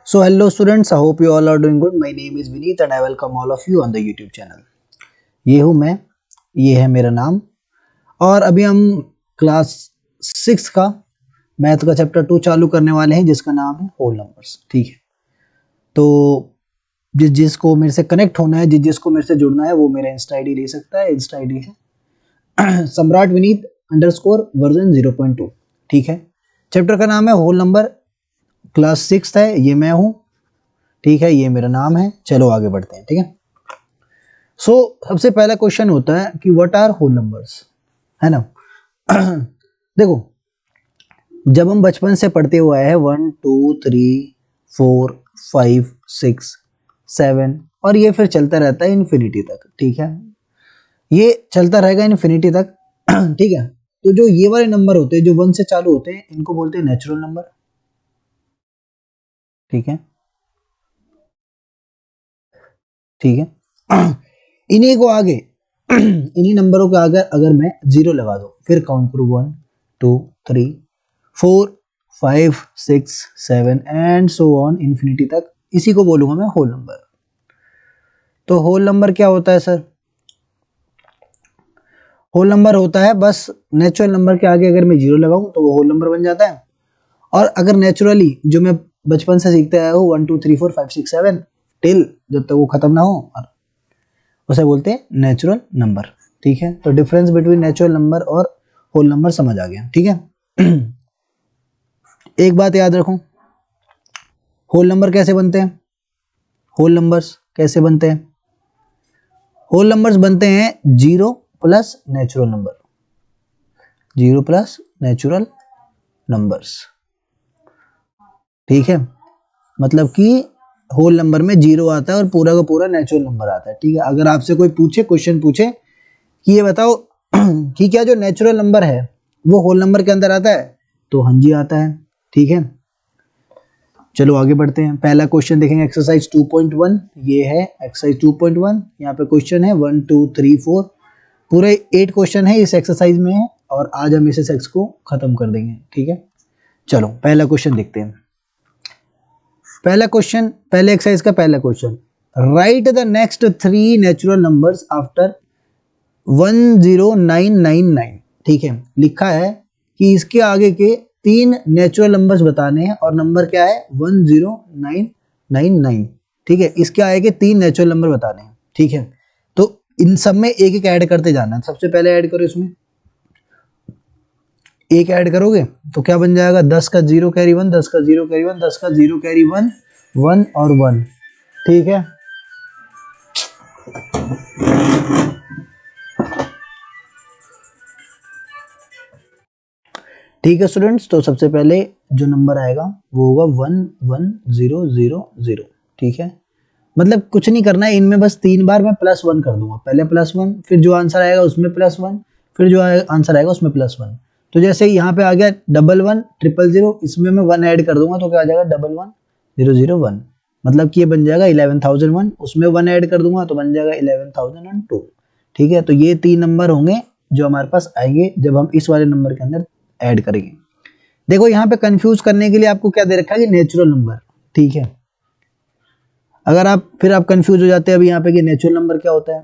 So hello students, I hope you all are doing good. My name is Vineet and I welcome all of you on the YouTube channel. ये हूँ मैं, ये है मेरा नाम और अभी हम क्लास 6 का मैथ का चैप्टर 2 चालू करने वाले हैं जिसका नाम है होल नंबर्स। ठीक है, तो जिसको मेरे से कनेक्ट होना है, जिसको मेरे से जुड़ना है वो मेरा इंस्टा आईडी ले सकता है। इंस्टा आईडी है सम्राट विनीत _वर्जन 0.2। ठीक है, चैप्टर का नाम है होल नंबर, क्लास 6 है, ये मैं हूँ। ठीक है, ये मेरा नाम है। चलो आगे बढ़ते हैं। ठीक है, सबसे पहला क्वेश्चन होता है कि व्हाट आर होल नंबर्स, है ना। देखो, जब हम बचपन से पढ़ते हुए आए हैं 1 2 3 4 5 6 7 और ये फिर चलता रहता है इन्फिनिटी तक। ठीक है, ये चलता रहेगा इन्फिनिटी तक। ठीक है, तो जो ये वाले नंबर होते हैं जो 1 से चालू होते हैं इनको बोलते हैं नेचुरल नंबर। ठीक है, ठीक है। इन्हीं को आगे इन्हीं नंबरों के आगे अगर मैं 0 लगा दूं, फिर काउंट करूं 1 2 3 4 5 6 7 एंड सो ऑन इन्फिनिटी तक, इसी को बोलूंगा मैं होल नंबर। तो होल नंबर क्या होता है सर? होल नंबर होता है बस नेचुरल नंबर के आगे अगर मैं 0 लगाऊं तो वो होल नंबर बन जाता है। और अगर नेचुरली जो मैं बचपन से सीखते आया हूँ 1 2 3 4 5 6 7 टिल जब तक वो खत्म ना हो, उसे बोलते हैं नेचुरल नंबर। ठीक है, तो डिफरेंस बिटवीन नेचुरल नंबर और होल नंबर समझ आ गया। ठीक है। एक बात याद रखो, होल नंबर कैसे बनते हैं? होल नंबर्स कैसे बनते हैं? होल नंबर्स बनते हैं 0 plus natural number, 0 plus natural numbers. ठीक है, मतलब कि होल नंबर में 0 आता है और पूरा का पूरा नेचुरल नंबर आता है। ठीक है, अगर आपसे कोई पूछे, क्वेश्चन पूछे कि ये बताओ कि क्या जो नेचुरल नंबर है वो होल नंबर के अंदर आता है, तो हाँ जी आता है। ठीक है, चलो आगे बढ़ते हैं। पहला क्वेश्चन देखेंगे एक्सरसाइज 2.1। ये है एक्सरसाइज 2.1। यहाँ पे क्वेश्चन है 1 2 3 4, पूरे 8 क्वेश्चन है इस एक्सरसाइज में है और आज हम इस एक्स को खत्म कर देंगे। ठीक है, चलो पहला क्वेश्चन देखते हैं। पहला क्वेश्चन, पहले एक्सरसाइज का पहला question, right the next 3 natural numbers after 10999। ठीक है, लिखा है कि इसके आगे के 3 नेचुरल नंबर्स बताने हैं और नंबर क्या है 10999। ठीक है, इसके आगे के 3 नेचुरल नंबर बताने हैं। ठीक है, तो इन सब में एक एक ऐड करते जाना है। सबसे पहले ऐड करो, इसमें एक ऐड करोगे तो क्या बन जाएगा 10 का 0 कैरी 1, 10 का 0 कैरी 1, 10 का 0 कैरी 1, 1 और 1। ठीक है, ठीक है स्टूडेंट्स, तो सबसे पहले जो नंबर आएगा वो होगा 11000। ठीक है, मतलब कुछ नहीं करना है इनमें, बस 3 बार मैं +1 कर दूंगा। पहले +1, फिर जो आंसर आएगा उसमें +1, फिर जो आंसर आएगा उसमें +1। तो जैसे यहाँ पे आ गया 11 000, इसमें मैं 1 ऐड कर दूंगा तो क्या आ जाएगा 11001, मतलब कि ये बन जाएगा 11001। उसमें 1 ऐड कर दूंगा तो बन जाएगा 11002। ठीक है, तो ये 3 नंबर होंगे जो हमारे पास आएंगे जब हम इस वाले नंबर के अंदर ऐड करेंगे। देखो यहाँ पे कंफ्यूज करने के लिए आपको क्या दे रखा है कि नेचुरल नंबर। ठीक है, अगर आप कंफ्यूज हो जाते हैं अभी यहाँ पे कि नेचुरल नंबर क्या होता है।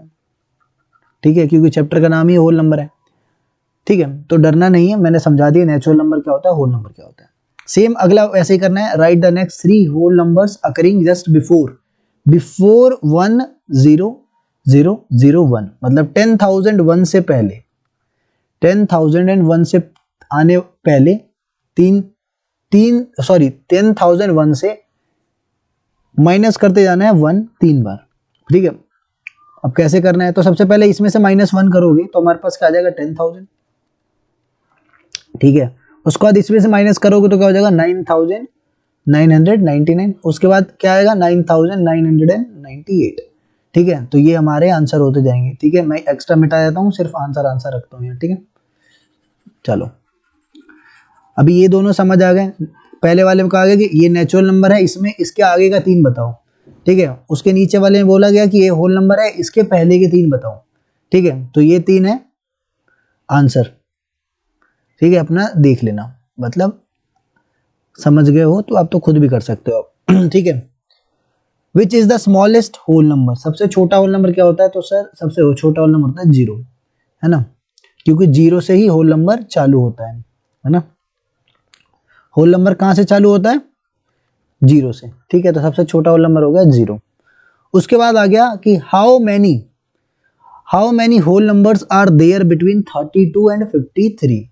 ठीक है, क्योंकि चैप्टर का नाम ही होल नंबर है। ठीक है, तो डरना नहीं है, मैंने समझा दिया नेचुरल नंबर क्या होता है, होल नंबर क्या होता है। सेम अगला वैसे ही करना है, right the next 3 whole numbers occurring just before 10001, मतलब 10,001 से पहले, 10,001 से आने पहले 10,001 से माइनस करते जाना है 1 3 बार। ठीक है, अब कैसे करना है, तो सबसे पहले इसमें से -1 करोगे तो हमारे पास क्या आ जाएगा 10,000। ठीक है, उसके बाद इसमें से माइनस करोगे तो क्या हो जाएगा 9,999। उसके बाद क्या आएगा 9,998। ठीक है, तो ये हमारे आंसर होते जाएंगे। ठीक है, मैं एक्स्ट्रा मिटा देता हूँ, सिर्फ आंसर रखता हूँ यहाँ। ठीक है, चलो अभी ये दोनों समझ आ गए। पहले वाले में कहा गया कि ये नेचुरल नंबर है, इसमें इसके आगे का 3 बताओ। ठीक है, उसके नीचे वाले में बोला गया कि ये होल नंबर है, इसके पहले के 3 बताओ। ठीक है, तो ये 3 है आंसर। ठीक है, अपना देख लेना, मतलब समझ गए हो तो आप तो खुद भी कर सकते हो। ठीक है। Which is the smallest whole number, सबसे छोटा होल नंबर क्या होता है? तो सर सबसे छोटा होल नंबर होता है जीरो, है ना, क्योंकि जीरो से ही होल नंबर चालू होता है ना। होल नंबर कहाँ से चालू होता है? जीरो से, ठीक है। तो सबसे छोटा होल नंबर हो गया जीरो। उसके बाद आ गया कि how many whole numbers are there between 32 and 53।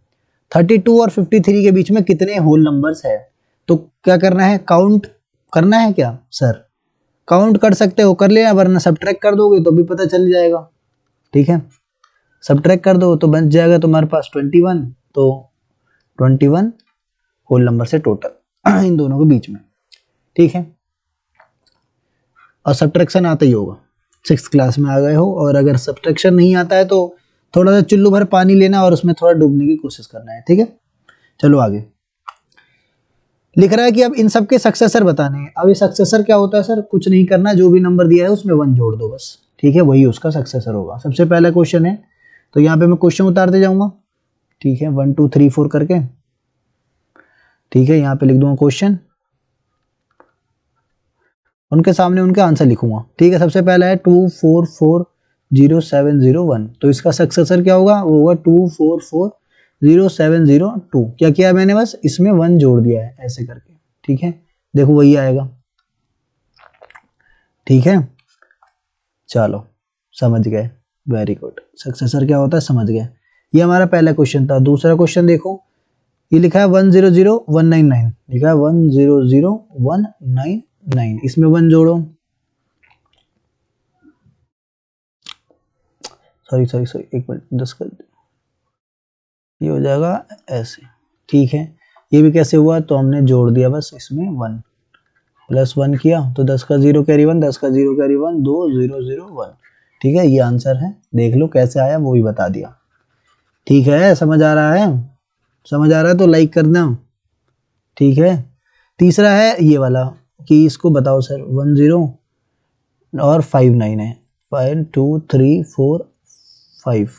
32 और 53 के बीच में कितने होल नंबर्स है? तो क्या करना है? काउंट करना है क्या सर? काउंट कर सकते हो, कर लेना, वरना सब्ट्रैक्ट कर दोगे तो भी पता चल जाएगा, ठीक है। सब्ट्रैक्ट कर दो तो बच जाएगा तुम्हारे पास 21, तो 21 होल नंबर से टोटल इन दोनों के बीच में, ठीक है। और सब्ट्रैक्शन आता ही होगा, 6th क्लास में आ गए हो, और अगर सब्ट्रैक्शन नहीं आता है तो थोड़ा सा चुल्लू भर पानी लेना और उसमें थोड़ा डूबने की कोशिश करना है, ठीक है। चलो आगे लिख रहा है कि अब इन सब के सक्सेसर बताने हैं। अब ये सक्सेसर क्या होता है सर? कुछ नहीं करना, जो भी नंबर दिया है उसमें 1 जोड़ दो बस, ठीक है, वही उसका सक्सेसर होगा। सबसे पहला क्वेश्चन है, तो यहाँ पे मैं क्वेश्चन उतारते जाऊंगा, ठीक है, 1 2 3 4 करके, ठीक है। यहाँ पे लिख दूंगा क्वेश्चन, उनके सामने उनके आंसर लिखूंगा, ठीक है। सबसे पहला है 2440701, तो इसका सक्सेसर क्या होगा? वो होगा 2440702। क्या किया है मैंने? बस इसमें 1 जोड़ दिया है ऐसे करके, ठीक है, देखो वही आएगा, ठीक है। चलो समझ गए, वेरी गुड। सक्सेसर क्या होता है समझ गए। ये हमारा पहला क्वेश्चन था। दूसरा क्वेश्चन देखो, ये लिखा है 100199, लिखा है 100199, इसमें 1 जोड़ो, सॉरी एक मिनट, 10 कर, ये हो जाएगा ऐसे, ठीक है। ये भी कैसे हुआ? तो हमने जोड़ दिया बस इसमें 1, प्लस 1 किया तो 10 का 0 कैरी 1, 10 का 0 कैरी 1, 2001, ठीक है। ये आंसर है, देख लो कैसे आया वो भी बता दिया, ठीक है। समझ आ रहा है? समझ आ रहा है तो लाइक करना, ठीक है। तीसरा है ये वाला कि इसको बताओ सर, 10 और 59 है, 5 2 3 4 5,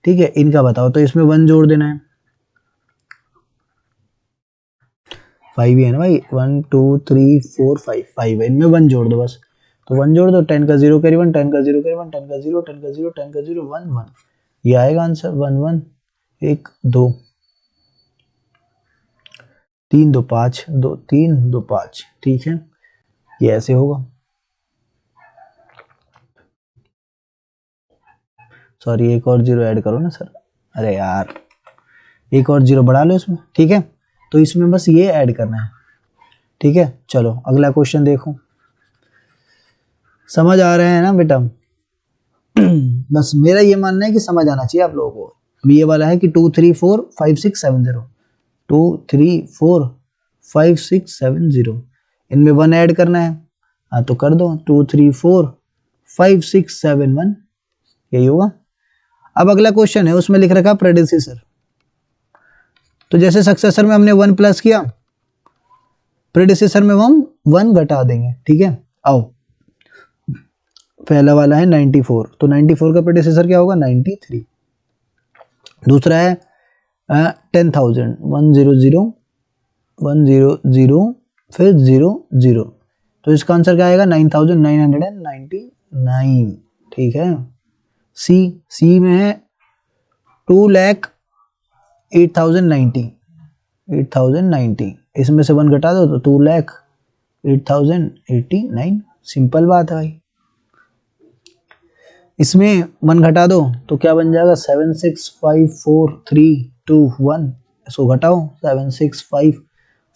ठीक है, इनका बताओ। तो इसमें 1 जोड़ देना है, 5 ही है ना भाई, 1 2 3 4 5, 5 है, इनमें 1 जोड़ दो बस। तो 1 जोड़ दो, 10 का 0 कैरी 1, 10 का 0 कैरी 1, 10 का 0, 10 का 0, 10 का 0, 1 1, ये आएगा आंसर। 1 1 1 2 3 2 5, 2 3 2 5, ठीक है, ये ऐसे होगा। सॉरी, एक और 0 ऐड करो ना सर, अरे यार एक और 0 बढ़ा लो इसमें, ठीक है। तो इसमें बस ये ऐड करना है, ठीक है। चलो अगला क्वेश्चन देखो, समझ आ रहे हैं ना बेटा? बस मेरा ये मानना है कि समझ आना चाहिए आप लोगों को। अभी ये वाला है कि 2 3 4 5 6 7 0, 2 3 4 5 6 7 0, इनमें 1 ऐड करना है, हाँ तो कर दो, 2 3 4 5 6 7 1, यही होगा। अब अगला क्वेश्चन है, उसमें लिख रखा प्रेडिसेसर, तो जैसे सक्सेसर में हमने 1 प्लस किया, प्रेडिसेसर में हम 1 घटा देंगे, ठीक है। आओ, पहला वाला है 94, तो 94 का प्रेडिसेसर क्या होगा? 93। दूसरा है 10,000, 100 100 फिर 00, तो इसका आंसर क्या आएगा? 9,999, ठीक है। सी में है 2,08,090, इसमें से 1 घटा दो तो 2,08,089, सिंपल बात है भाई। इसमें 1 घटा दो तो क्या बन जाएगा? 7 6 5 4 3 2 1, इसको घटाओ, 7 6 5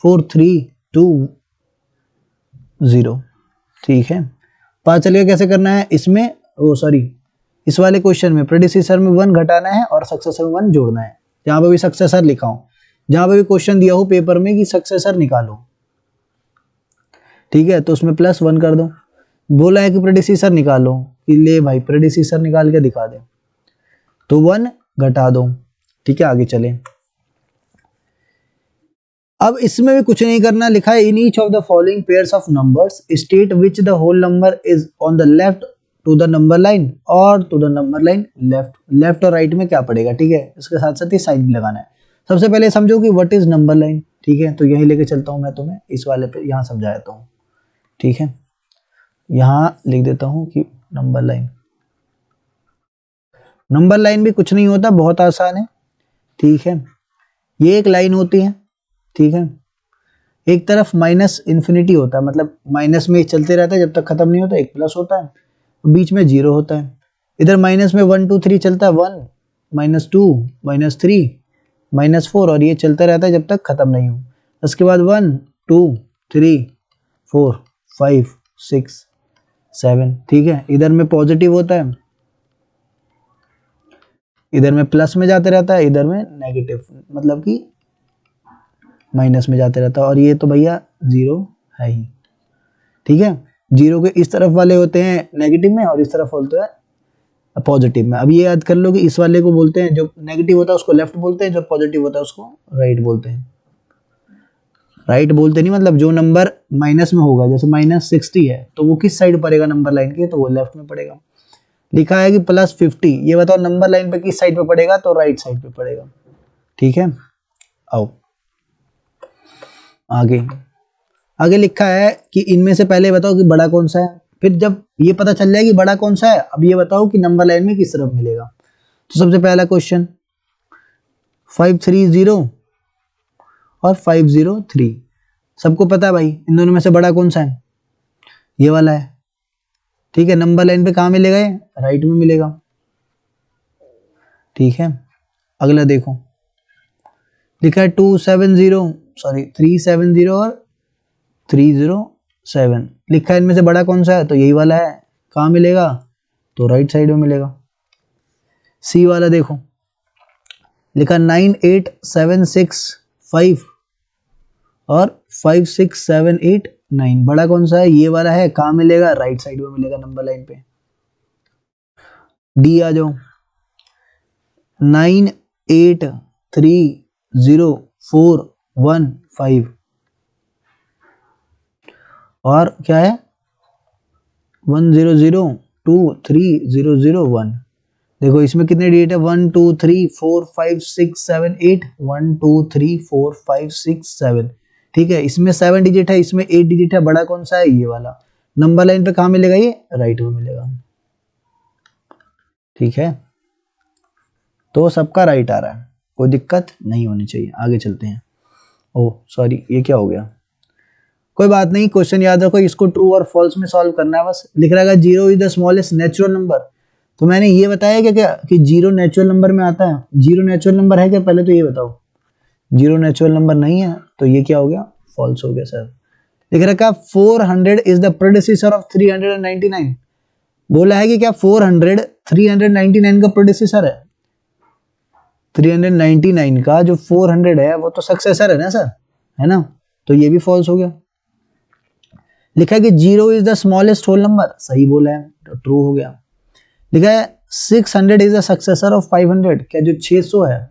4 3 2 0, ठीक है। पता चलिए कैसे करना है इसमें, ओ सॉरी, इस वाले क्वेश्चन में प्रेडिसेसर में 1 घटाना है और सक्सेसर में 1 जोड़ना है। जहां पर भी सक्सेसर लिखा हो, जहां पर भी क्वेश्चन दिया हो पेपर में कि सक्सेसर निकालो, ठीक है, तो उसमें +1 कर दो। बोला है कि प्रेडिसेसर निकालो, कि ले भाई प्रेडिसेसर निकाल के दिखा दे, तो 1 घटा दो, ठीक है। आगे चले, अब इसमें भी कुछ नहीं करना, लिखा है in each of the following pairs of numbers state which the whole number is on the left to the number line और to the number line left और राइट में क्या पड़ेगा, ठीक है। इसके साथ साथ ही साइन भी लगाना है। सबसे पहले समझो कि व्हाट इज नंबर लाइन, ठीक है, तो यही लेके चलता हूं मैं तुम्हें, इस वाले पे यहाँ समझा देता हूँ। ठीक है, यहाँ लिख देता हूँ कि नंबर लाइन। नंबर लाइन भी कुछ नहीं होता, बहुत आसान है। ठीक है, ये एक लाइन होती है। ठीक है, एक तरफ माइनस इन्फिनिटी होता है, मतलब माइनस में चलते रहता है जब तक खत्म नहीं होता, एक प्लस होता है, बीच में जीरो होता है। इधर माइनस में 1 2 3 चलता है, 1 -2 -3 -4, और ये चलता रहता है जब तक खत्म नहीं हो। उसके बाद 1 2 3 4 5 6 7। ठीक है, इधर में पॉजिटिव होता है, इधर में प्लस में जाते रहता है, इधर में नेगेटिव मतलब कि माइनस में जाते रहता है, और ये तो भैया जीरो है ही। ठीक है, जीरो के इस तरफ वाले होते हैं नेगेटिव में, और इस तरफ होते हैं पॉजिटिव में। अब ये याद कर लो कि इस वाले को बोलते हैं, जो नेगेटिव होता है उसको लेफ्ट बोलते हैं, जो पॉजिटिव होता है उसको राइट बोलते हैं। राइट बोलते नहीं, मतलब जो नंबर माइनस में होगा, जैसे -60 है तो वो किस साइड पड़ेगा नंबर लाइन के, तो वो लेफ्ट में पड़ेगा। लिखा है कि +50, ये बताओ नंबर लाइन पे किस साइड पे पड़ेगा, तो राइट साइड पे पड़ेगा। ठीक है, आओ आगे। आगे लिखा है कि इनमें से पहले बताओ कि बड़ा कौन सा है। फिर जब ये पता चल जाए कि बड़ा कौन सा है, अब ये बताओ कि नंबर लाइन में किस तरफ मिलेगा। तो सबसे पहला क्वेश्चन 530 और 503, सबको पता है भाई इन दोनों में से बड़ा कौन सा है, ये वाला है। ठीक है, नंबर लाइन पे कहाँ मिलेगा, ये राइट में मिलेगा। ठीक है, अगला देखो, लिखा है 370 और 307, लिखा है इनमें से बड़ा कौन सा है, तो यही वाला है। कहाँ मिलेगा, तो राइट साइड में मिलेगा। सी वाला देखो, लिखा 98765 और 56789, बड़ा कौन सा है, ये वाला है। कहाँ मिलेगा, राइट साइड में मिलेगा नंबर लाइन पे। डी आ जाओ, 9830415 और क्या है 100230001। देखो इसमें कितने डिजिट है, 1 2 3 4 5 6 7 8, 1 2 3 4 5 6 7। ठीक है, इसमें 7 डिजिट है, इसमें 8 डिजिट है, बड़ा कौन सा है, ये वाला। नंबर लाइन पे कहाँ मिलेगा, ये राइट में मिलेगा। ठीक है, तो सबका राइट आ रहा है, कोई दिक्कत नहीं होनी चाहिए। आगे चलते हैं। ओह सॉरी, ये क्या हो गया, कोई बात नहीं। क्वेश्चन याद रखो, इसको ट्रू और फॉल्स में सॉल्व करना है बस। लिख रहा है 0 is the smallest natural number, तो मैंने ये बताया क्या कि 0 नेचुरल नंबर में आता है। 0 नेचुरल नंबर है क्या, पहले तो ये बताओ। 0 नेचुरल नंबर नहीं है, तो ये क्या हो गया, फॉल्स हो गया सर। लिख रखा 400 इज द प्रेडिसेसर ऑफ 399, बोला है कि क्या 400 399 का प्रेडिसेसर है। 399 का जो 400 है वो तो सक्सेसर है ना सर, है ना, तो ये भी फॉल्स हो गया। लिखा है कि 0 is the smallest whole number, सही बोला है, तो ट्रू हो गया। लिखा है 600 इज द सक्सेसर ऑफ 500, क्या जो 600 है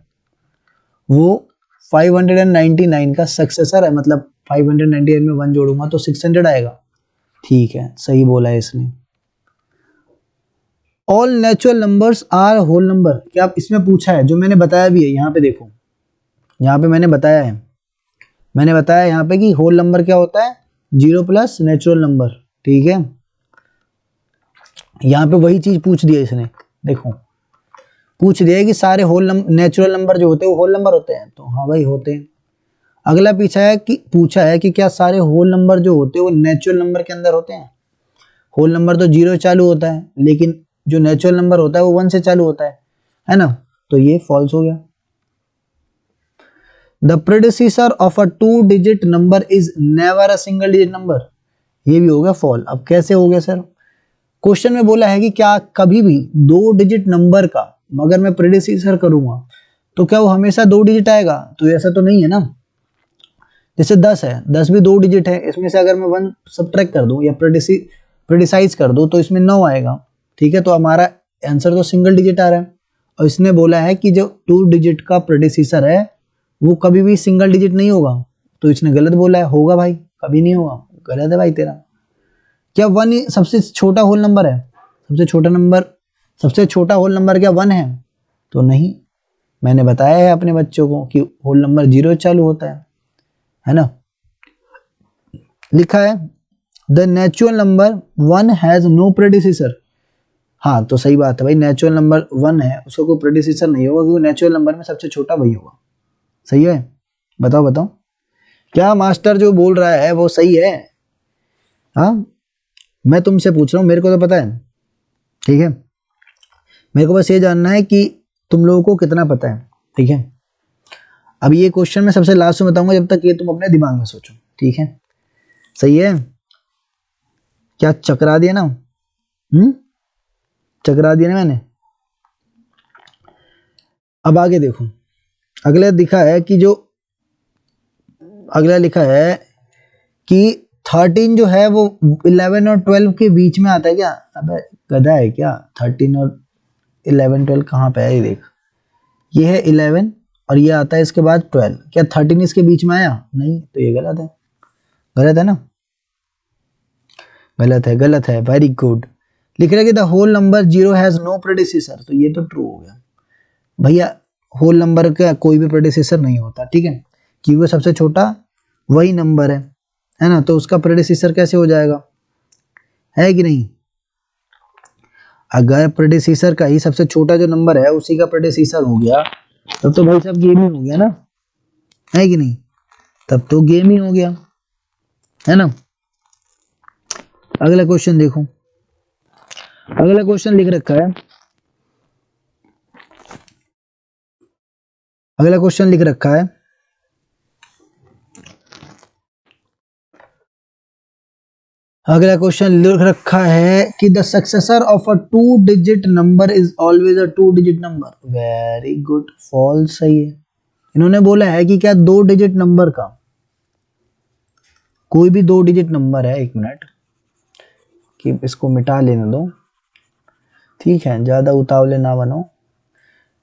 वो 599 का सक्सेसर है, मतलब 599 में 1 जोड़ूंगा तो 600 आएगा। ठीक है, सही बोला है इसने। All natural numbers are whole number, क्या आप इसमें पूछा है, जो मैंने बताया भी है, यहाँ पे देखो, यहाँ पे मैंने बताया है, मैंने बताया यहाँ पे कि होल नंबर क्या होता है, 0 प्लस नेचुरल नंबर। ठीक है, यहाँ पे वही चीज पूछ दिया इसने, देखो पूछ दिया है कि सारे होल नेचुरल नंबर जो होते हैं वो होल नंबर होते हैं, तो हाँ भाई होते हैं। अगला पूछा है कि क्या सारे होल नंबर जो होते हैं वो नेचुरल नंबर के अंदर होते हैं। होल नंबर तो 0 चालू होता है, लेकिन जो नेचुरल नंबर होता है वो 1 से चालू होता है ना, तो ये फॉल्स हो गया। The predecessor of a 2 digit number is never a single digit number, ये भी हो गया फॉल। अब कैसे हो गया सर, क्वेश्चन में बोला है कि क्या कभी भी 2 डिजिट नंबर का अगर मैं प्रेडिसेसर करूंगा तो क्या वो हमेशा 2 डिजिट आएगा, तो ऐसा तो नहीं है ना। जैसे 10 है, 10 भी 2 डिजिट है, इसमें से अगर मैं 1 सब्ट्रैक्ट कर दूं या प्रेडिसाइज कर दूं तो इसमें 9 आएगा। ठीक है, तो हमारा आंसर तो सिंगल डिजिट आ रहा है, और इसने बोला है कि जो 2 डिजिट का प्रेडिसेसर है वो कभी भी सिंगल डिजिट नहीं होगा, तो इसने गलत बोला है। होगा भाई, कभी नहीं होगा, गलत है भाई तेरा। क्या 1 सबसे छोटा होल नंबर है, सबसे छोटा होल नंबर क्या 1 है, तो नहीं। मैंने बताया है अपने बच्चों को कि होल नंबर 0 चालू होता है ना। लिखा है the natural number 1 has no predecessor. हाँ तो सही बात है भाई, नेचुरल नंबर 1 है उसका कोई प्रेडिसेसर नहीं होगा क्योंकि नेचुरल नंबर में सबसे छोटा वही होगा। सही है, बताओ बताओ क्या मास्टर जो बोल रहा है वो सही है? हाँ मैं तुमसे पूछ रहा हूँ, मेरे को तो पता है, ठीक है, मेरे को बस ये जानना है कि तुम लोगों को कितना पता है, ठीक है। अब ये क्वेश्चन मैं सबसे लास्ट में बताऊंगा, जब तक ये तुम अपने दिमाग में सोचो, ठीक है। सही है, क्या चकरा दिया ना? चकरा दिया ना मैंने। अब आगे देखो, अगला लिखा है कि 13 जो है वो 11 और 12 के बीच में आता है क्या? अबे गधा है क्या? 13 और 11 12 कहाँ पे है? ये देख, ये है 11 और ये आता है इसके बाद 12। क्या 13 इसके बीच में आया? नहीं, तो ये गलत है। गलत है ना? गलत है। Very good. लिख रहे कि the whole number 0 has no predecessor, तो ये तो ट्रू हो गया भैया। होल नंबर का कोई भी प्रेडिसेसर नहीं होता, ठीक है, क्योंकि वो सबसे छोटा वही नंबर है ना, तो उसका प्रेडिसेसर कैसे हो जाएगा? है कि नहीं? अगर प्रेडिसेसर का ही सबसे छोटा जो नंबर है उसी का प्रेडिसेसर हो गया तब तो भाई सब गेम ही हो गया ना, है कि नहीं? तब तो गेम ही हो गया, है ना। अगला क्वेश्चन देखो, अगला क्वेश्चन लिख रखा है, अगला क्वेश्चन लिख रखा है अगला क्वेश्चन लिख रखा है कि the successor of a 2 digit number is always a 2 digit number. Very good, false. सही है। इन्होंने बोला है कि क्या 2 डिजिट नंबर का, कोई भी 2 डिजिट नंबर है, एक मिनट कि इसको मिटा लेने दो, ठीक है, ज्यादा उतावले ना बनो।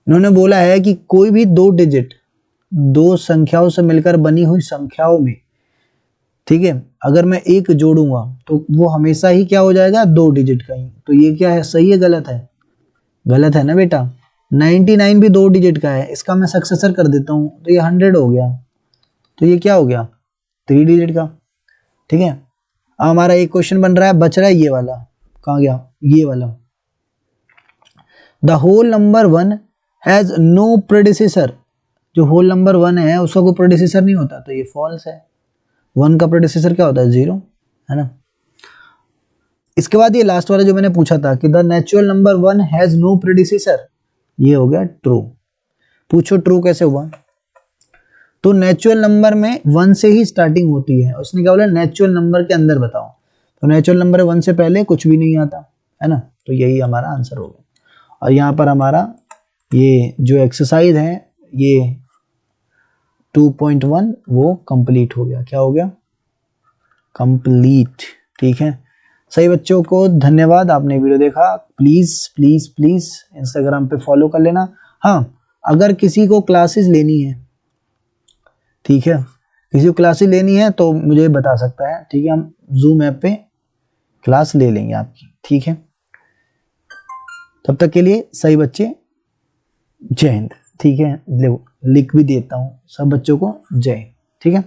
इन्होंने बोला है कि कोई भी 2 डिजिट, 2 संख्याओं से मिलकर बनी हुई संख्याओं में, ठीक है, अगर मैं एक जोड़ूंगा तो वो हमेशा ही क्या हो जाएगा? 2 डिजिट का ही। तो ये क्या है, सही है गलत है? गलत है ना बेटा। 99 भी 2 डिजिट का है, इसका मैं सक्सेसर कर देता हूं तो ये 100 हो गया, तो ये क्या हो गया? 3 डिजिट का, ठीक है। अब हमारा एक क्वेश्चन बन रहा है, बच रहा है ये वाला, कहाँ गया ये वाला। The whole number 1 has no predecessor. जो होल नंबर 1 है उसका कोई प्रेडिसेसर नहीं होता, तो ये फॉल्स है। 1 का प्रेडिसेसर क्या होता है? 0, है ना। इसके बाद ये लास्ट वाला जो मैंने पूछा था कि the natural number 1 has no predecessor, ये हो गया ट्रू। पूछो ट्रू कैसे हुआ? तो नेचुरल नंबर में 1 से ही स्टार्टिंग होती है, उसने क्या बोला? नेचुरल नंबर के अंदर बताओ, तो नेचुरल नंबर 1 से पहले कुछ भी नहीं आता, है ना, तो यही हमारा आंसर हो गया। और यहाँ पर हमारा ये जो एक्सरसाइज है ये 2.1 वो कंप्लीट हो गया। क्या हो गया? कंप्लीट, ठीक है। सही बच्चों को धन्यवाद, आपने वीडियो देखा। प्लीज प्लीज प्लीज इंस्टाग्राम पे फॉलो कर लेना। हाँ, अगर किसी को क्लासेस लेनी है, ठीक है, किसी को क्लासेस लेनी है तो मुझे बता सकता है, ठीक है, हम जूम ऐप पे क्लास ले लेंगे आपकी, ठीक है। तब तक के लिए सही बच्चे जय हिंद, ठीक है। लिख भी देता हूँ सब बच्चों को जय हिंद, ठीक है।